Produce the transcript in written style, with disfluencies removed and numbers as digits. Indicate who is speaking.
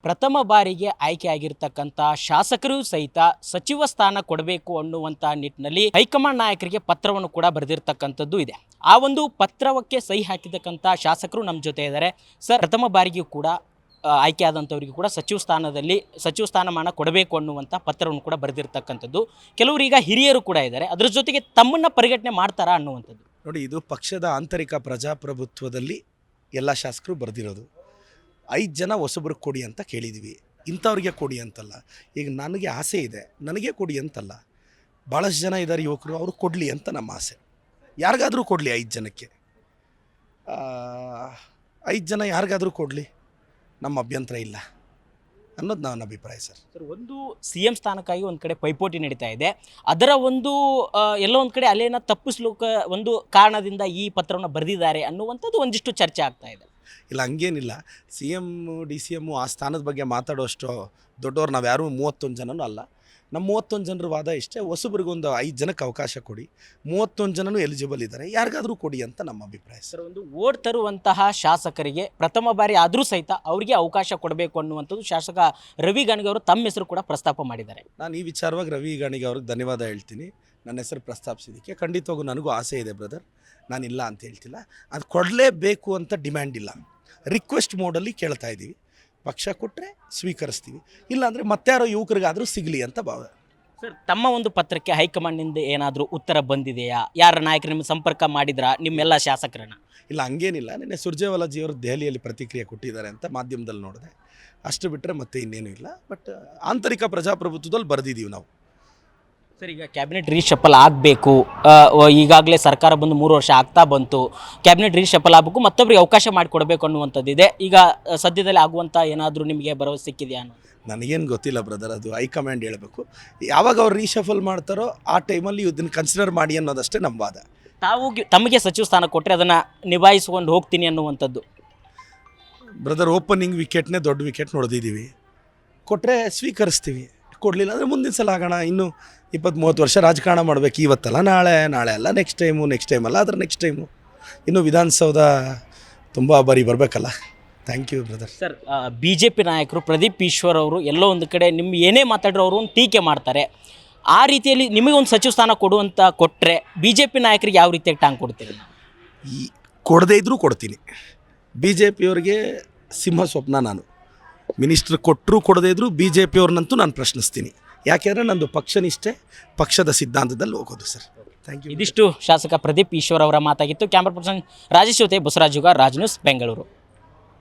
Speaker 1: ಪ್ರಥಮ ಬಾರಿಗೆ ಆಯ್ಕೆಯಾಗಿರ್ತಕ್ಕಂಥ ಶಾಸಕರು ಸಹಿತ ಸಚಿವ ಸ್ಥಾನ ಕೊಡಬೇಕು ಅನ್ನುವಂಥ ನಿಟ್ಟಿನಲ್ಲಿ ಹೈಕಮಾಂಡ್ ನಾಯಕರಿಗೆ ಪತ್ರವನ್ನು ಕೂಡ ಬರೆದಿರ್ತಕ್ಕಂಥದ್ದು ಇದೆ. ಆ ಒಂದು ಪತ್ರಕ್ಕೆ ಸಹಿ ಹಾಕಿರ್ತಕ್ಕಂಥ ಶಾಸಕರು ನಮ್ಮ ಜೊತೆ ಇದ್ದಾರೆ. ಸರ್, ಪ್ರಥಮ ಬಾರಿಗೂ ಕೂಡ ಆಯ್ಕೆಯಾದಂಥವರಿಗೂ ಕೂಡ ಸಚಿವ ಸ್ಥಾನಮಾನ ಕೊಡಬೇಕು ಅನ್ನುವಂಥ ಪತ್ರವನ್ನು ಕೂಡ ಬರೆದಿರ್ತಕ್ಕಂಥದ್ದು. ಕೆಲವರು ಈಗ ಹಿರಿಯರು ಕೂಡ ಇದ್ದಾರೆ, ಅದರ ಜೊತೆಗೆ ತಮ್ಮನ್ನು ಪರಿಗಣನೆ ಮಾಡ್ತಾರಾ ಅನ್ನುವಂಥದ್ದು.
Speaker 2: ನೋಡಿ, ಇದು ಪಕ್ಷದ ಆಂತರಿಕ ಪ್ರಜಾಪ್ರಭುತ್ವದಲ್ಲಿ ಎಲ್ಲ ಶಾಸಕರು ಬರೆದಿರೋದು. 5 ಜನ ಹೊಸಬ್ರಿಗೆ ಕೊಡಿ ಅಂತ ಕೇಳಿದ್ವಿ, ಇಂಥವ್ರಿಗೆ ಕೊಡಿ ಅಂತಲ್ಲ. ಈಗ ನನಗೆ ಆಸೆ ಇದೆ, ನನಗೆ ಕೊಡಿ ಅಂತಲ್ಲ. ಭಾಳಷ್ಟು ಜನ ಇದ್ದಾರೆ ಯುವಕರು, ಅವರು ಕೊಡಲಿ ಅಂತ ನಮ್ಮ ಆಸೆ. ಯಾರಿಗಾದರೂ ಕೊಡಲಿ, 5 ಜನಕ್ಕೆ 5 ಜನ ಯಾರಿಗಾದರೂ ಕೊಡಲಿ, ನಮ್ಮ ಅಭ್ಯಂತರ ಇಲ್ಲ ಅನ್ನೋದು ನನ್ನ ಅಭಿಪ್ರಾಯ. ಸರ್,
Speaker 1: ಒಂದು CM ಸ್ಥಾನಕ್ಕಾಗಿ ಒಂದು ಕಡೆ ಪೈಪೋಟಿ ನಡೀತಾ ಇದೆ. ಅದರ ಒಂದು ಎಲ್ಲೋ ಒಂದು ಕಡೆ ಅಲೆಯನ್ನು ತಪ್ಪಿಸ್ಲಿಕ್ಕೆ ಒಂದು ಕಾರಣದಿಂದ ಈ ಪತ್ರವನ್ನು ಬರೆದಿದ್ದಾರೆ ಅನ್ನುವಂಥದ್ದು ಒಂದಿಷ್ಟು ಚರ್ಚೆ ಆಗ್ತಾ ಇದೆ.
Speaker 2: ಇಲ್ಲ, ಹಂಗೇನಿಲ್ಲ. CM DCM ಆ ಸ್ಥಾನದ ಬಗ್ಗೆ ಮಾತಾಡೋಷ್ಟು ದೊಡ್ಡವ್ರು ನಾವು ಯಾರೂ 31 ಜನನೂ ಅಲ್ಲ. ನಮ್ಮ 31 ಜನರ ವಾದ ಇಷ್ಟೇ, ಹೊಸಬ್ರಿಗೊಂದು 5 ಜನಕ್ಕೆ ಅವಕಾಶ ಕೊಡಿ. 31 ಜನನೂ ಎಲಿಜಿಬಲ್ ಇದ್ದಾರೆ, ಯಾರಿಗಾದರೂ ಕೊಡಿ ಅಂತ ನಮ್ಮ ಅಭಿಪ್ರಾಯ.
Speaker 1: ಸರ್, ಒಂದು ಓಟ್ ತರುವಂತಹ ಶಾಸಕರಿಗೆ ಪ್ರಥಮ ಬಾರಿ ಆದರೂ ಸಹಿತ ಅವರಿಗೆ ಅವಕಾಶ ಕೊಡಬೇಕು ಅನ್ನುವಂಥದ್ದು ಶಾಸಕ ರವಿ ಗಾಣಿಗೆ ಅವರು ತಮ್ಮ ಹೆಸರು ಕೂಡ ಪ್ರಸ್ತಾಪ ಮಾಡಿದ್ದಾರೆ.
Speaker 2: ನಾನು ಈ ವಿಚಾರವಾಗಿ ರವಿ ಗಾಣಿಗೆ ಅವ್ರಿಗೆ ಧನ್ಯವಾದ ಹೇಳ್ತೀನಿ. ನನ್ನ ಹೆಸರು ಪ್ರಸ್ತಾಪಿಸಿದ್ದಕ್ಕೆ ಖಂಡಿತವಾಗೂ ನನಗೂ ಆಸೆ ಇದೆ ಬ್ರದರ್, ನಾನಿಲ್ಲ ಅಂತ ಹೇಳ್ತಿಲ್ಲ. ಅದು ಕೊಡಲೇಬೇಕು ಅಂತ ಡಿಮ್ಯಾಂಡ್ ಇಲ್ಲ, ರಿಕ್ವೆಸ್ಟ್ ಮೋಡಲ್ಲಿ ಕೇಳ್ತಾ ಇದ್ದೀವಿ. ಪಕ್ಷ ಕೊಟ್ಟರೆ ಸ್ವೀಕರಿಸ್ತೀವಿ, ಇಲ್ಲಾಂದರೆ ಮತ್ತಾರೋ ಯುವಕರಿಗಾದರೂ ಸಿಗಲಿ ಅಂತ ಭಾವ.
Speaker 1: ಸರ್, ತಮ್ಮ ಒಂದು ಪತ್ರಕ್ಕೆ ಹೈಕಮಾಂಡ್ನಿಂದ ಏನಾದರೂ ಉತ್ತರ ಬಂದಿದೆಯಾ? ಯಾರ ನಾಯಕರು ನಿಮಗೆ ಸಂಪರ್ಕ ಮಾಡಿದ್ರಾ ನಿಮ್ಮೆಲ್ಲ ಶಾಸಕರನ್ನ?
Speaker 2: ಇಲ್ಲ, ಹಂಗೇನಿಲ್ಲ. ನಿನ್ನೆ ಸುರ್ಜೇವಾಲಾಜಿಯವರು ದೆಹಲಿಯಲ್ಲಿ ಪ್ರತಿಕ್ರಿಯೆ ಕೊಟ್ಟಿದ್ದಾರೆ ಅಂತ ಮಾಧ್ಯಮದಲ್ಲಿ ನೋಡಿದೆ, ಅಷ್ಟು ಬಿಟ್ಟರೆ ಮತ್ತೆ ಇನ್ನೇನು ಇಲ್ಲ. ಬಟ್ ಆಂತರಿಕ ಪ್ರಜಾಪ್ರಭುತ್ವದಲ್ಲಿ ಬರೆದಿದ್ದೀವಿ ನಾವು.
Speaker 1: ಸರ್, ಈಗ ಕ್ಯಾಬಿನೆಟ್ ರೀಶಫಲ್ ಆಗಬೇಕು, ಈಗಾಗಲೇ ಸರ್ಕಾರ ಬಂದು 3 ವರ್ಷ ಆಗ್ತಾ ಬಂತು. ಕ್ಯಾಬಿನೆಟ್ ರೀಶಫಲ್ ಆಗಬೇಕು, ಮತ್ತೊಬ್ಬರಿಗೆ ಅವಕಾಶ ಮಾಡಿಕೊಡಬೇಕು ಅನ್ನುವಂಥದ್ದಿದೆ. ಈಗ ಸದ್ಯದಲ್ಲಿ ಆಗುವಂಥ ಏನಾದರೂ ನಿಮಗೆ ಭರವಸೆ ಸಿಕ್ಕಿದೆಯಾ ಅನ್ನೋ?
Speaker 2: ನನಗೇನು ಗೊತ್ತಿಲ್ಲ ಬ್ರದರ್, ಅದು ಹೈಕಮಾಂಡ್ ಹೇಳಬೇಕು. ಯಾವಾಗ ಅವ್ರು ರೀಶಫಲ್ ಮಾಡ್ತಾರೋ ಆ ಟೈಮಲ್ಲಿ ಇದನ್ನು ಕನ್ಸಿಡರ್ ಮಾಡಿ ಅನ್ನೋದಷ್ಟೇ ನಮ್ಮ ವಾದ.
Speaker 1: ತಮಗೆ ಸಚಿವ ಸ್ಥಾನ ಕೊಟ್ಟರೆ ಅದನ್ನು ನಿಭಾಯಿಸ್ಕೊಂಡು ಹೋಗ್ತೀನಿ ಅನ್ನುವಂಥದ್ದು.
Speaker 2: ಬ್ರದರ್, ಓಪನಿಂಗ್ ವಿಕೆಟ್ನೇ ದೊಡ್ಡ ವಿಕೆಟ್ ನೋಡಿದ್ದೀವಿ. ಕೊಟ್ಟರೆ ಸ್ವೀಕರಿಸ್ತೀವಿ, ಕೊಡಲಿಲ್ಲ ಅಂದರೆ ಮುಂದಿನ ಸಲ ಆಗೋಣ. ಇನ್ನು 20-30 ವರ್ಷ ರಾಜಕಾರಣ ಮಾಡಬೇಕು. ಇವತ್ತಲ್ಲ ನಾಳೆ, ನಾಳೆ ಅಲ್ಲ ನೆಕ್ಸ್ಟ್ ಟೈಮ್ ಅಲ್ಲ ಅದರ ನೆಕ್ಸ್ಟ್ ಟೈಮು. ಇನ್ನು ವಿಧಾನಸೌಧ ತುಂಬ ಬಾರಿ ಬರಬೇಕಲ್ಲ. Thank you brother.
Speaker 1: Sir, BJP ನಾಯಕರು ಪ್ರದೀಪ್ ಈಶ್ವರ್ ಅವರು ಎಲ್ಲೋ ಒಂದು ಕಡೆ ನಿಮ್ಮ ಏನೇ ಮಾತಾಡಿರೋ ಅವರು ಒಂದು ಟೀಕೆ ಮಾಡ್ತಾರೆ. ಆ ರೀತಿಯಲ್ಲಿ ನಿಮಗೊಂದು ಸಚಿವ ಸ್ಥಾನ ಕೊಡುವಂತ ಕೊಟ್ಟರೆ BJP ನಾಯಕರಿಗೆ ಯಾವ ರೀತಿಯಾಗಿ ಟಾಂಗ್ ಕೊಡ್ತೀರಿ?
Speaker 2: ಈ ಕೊಡದೇ ಇದ್ದರೂ ಕೊಡ್ತೀನಿ. BJP ಅವ್ರಿಗೆ ಸಿಂಹ ಸ್ವಪ್ನ ನಾನು. ಮಿನಿಸ್ಟ್ರ್ ಕೊಟ್ಟರು ಕೊಡದೇ ಇದ್ದರೂ BJP ಅವ್ರನ್ನಂತೂ ನಾನು ಪ್ರಶ್ನಿಸ್ತೀನಿ. ಯಾಕೆಂದರೆ ನಂದು ಪಕ್ಷನಿಷ್ಠೆ, ಪಕ್ಷದ ಸಿದ್ಧಾಂತದಲ್ಲಿ ಹೋಗೋದು. Sir, thank you.
Speaker 1: ಇದಿಷ್ಟು ಶಾಸಕ ಪ್ರದೀಪ್ ಈಶ್ವರ್ ಅವರ ಮಾತಾಗಿತ್ತು. ಕ್ಯಾಮರಾ ಪರ್ಸನ್ ರಾಜೇಶ್ ಜೊತೆ ಬಸವರಾಜ್, ರಾಜ್ ನ್ಯೂಸ್, ಬೆಂಗಳೂರು.